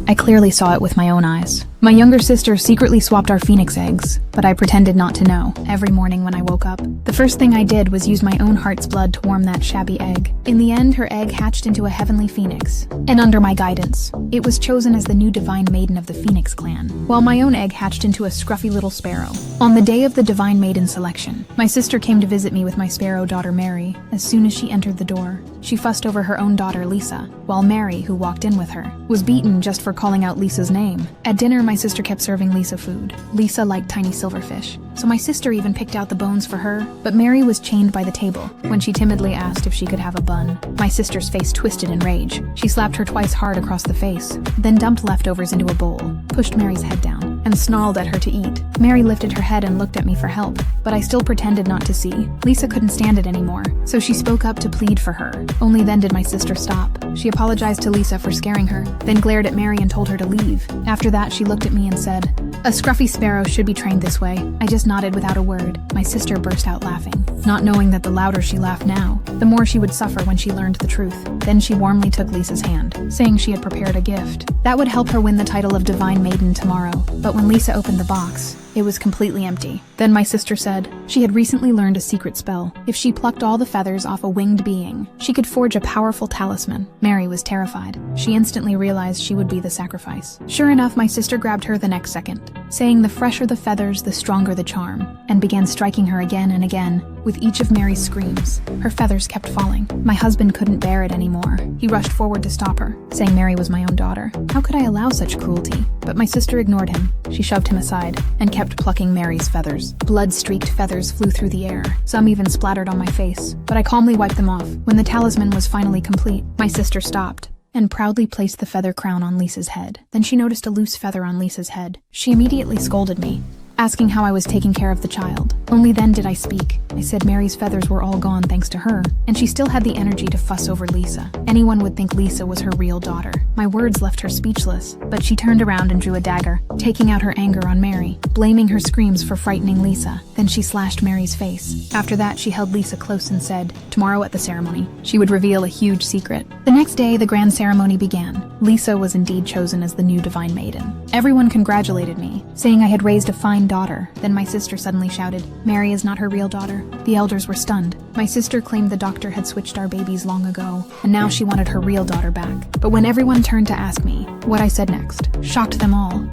I clearly saw it with my own eyes. My younger sister secretly swapped our phoenix eggs, but I pretended not to know. Every morning when I woke up, the first thing I did was use my own heart's blood to warm that shabby egg. In the end, her egg hatched into a heavenly phoenix, and under my guidance, it was chosen as the new divine maiden of the Phoenix clan, while my own egg hatched into a scruffy little sparrow. On the day of the divine maiden selection, my sister came to visit me with my sparrow daughter Mary. As soon as she entered the door, she fussed over her own daughter Lisa, while Mary, who walked in with her, was beaten just for calling out Lisa's name. At dinner, my sister kept serving Lisa food. Lisa liked tiny silverfish, so my sister even picked out the bones for her, but Mary was chained by the table. When she timidly asked if she could have a bun, my sister's face twisted in rage. She slapped her twice hard across the face, then dumped leftovers into a bowl, pushed Mary's head down, and snarled at her to eat. Mary lifted her head and looked at me for help, but I still pretended not to see. Lisa couldn't stand it anymore, so she spoke up to plead for her. Only then did my sister stop. She apologized to Lisa for scaring her, then glared at Mary and told her to leave. After that, she looked at me and said, "A scruffy sparrow should be trained this way." I just nodded without a word. My sister burst out laughing, not knowing that the louder she laughed now, the more she would suffer when she learned the truth. Then she warmly took Lisa's hand, saying she had prepared a gift that would help her win the title of Divine Maiden tomorrow. But when Lisa opened the box, it was completely empty. Then my sister said she had recently learned a secret spell. If she plucked all the feathers off a winged being, she could forge a powerful talisman. Mary was terrified. She instantly realized she would be the sacrifice. Sure enough, my sister grabbed her the next second, saying the fresher the feathers, the stronger the charm, and began striking her again and again. With each of Mary's screams, her feathers kept falling. My husband couldn't bear it anymore. He rushed forward to stop her, saying Mary was my own daughter. How could I allow such cruelty? But my sister ignored him. She shoved him aside and kept plucking Mary's feathers. Blood-streaked feathers flew through the air. Some even splattered on my face, but I calmly wiped them off. When the talisman was finally complete, my sister stopped and proudly placed the feather crown on Lisa's head. Then she noticed a loose feather on Lisa's head. She immediately scolded me, asking how I was taking care of the child. Only then did I speak. I said Mary's feathers were all gone thanks to her, and she still had the energy to fuss over Lisa. Anyone would think Lisa was her real daughter. My words left her speechless, but she turned around and drew a dagger, taking out her anger on Mary, blaming her screams for frightening Lisa. Then she slashed Mary's face. After that, she held Lisa close and said, tomorrow at the ceremony, she would reveal a huge secret. The next day, the grand ceremony began. Lisa was indeed chosen as the new Divine Maiden. Everyone congratulated me, saying I had raised a fine daughter. Then my sister suddenly shouted, "Mary is not her real daughter." The elders were stunned. My sister claimed the doctor had switched our babies long ago, and now she wanted her real daughter back. But when everyone turned to ask me what I said next, shocked them all.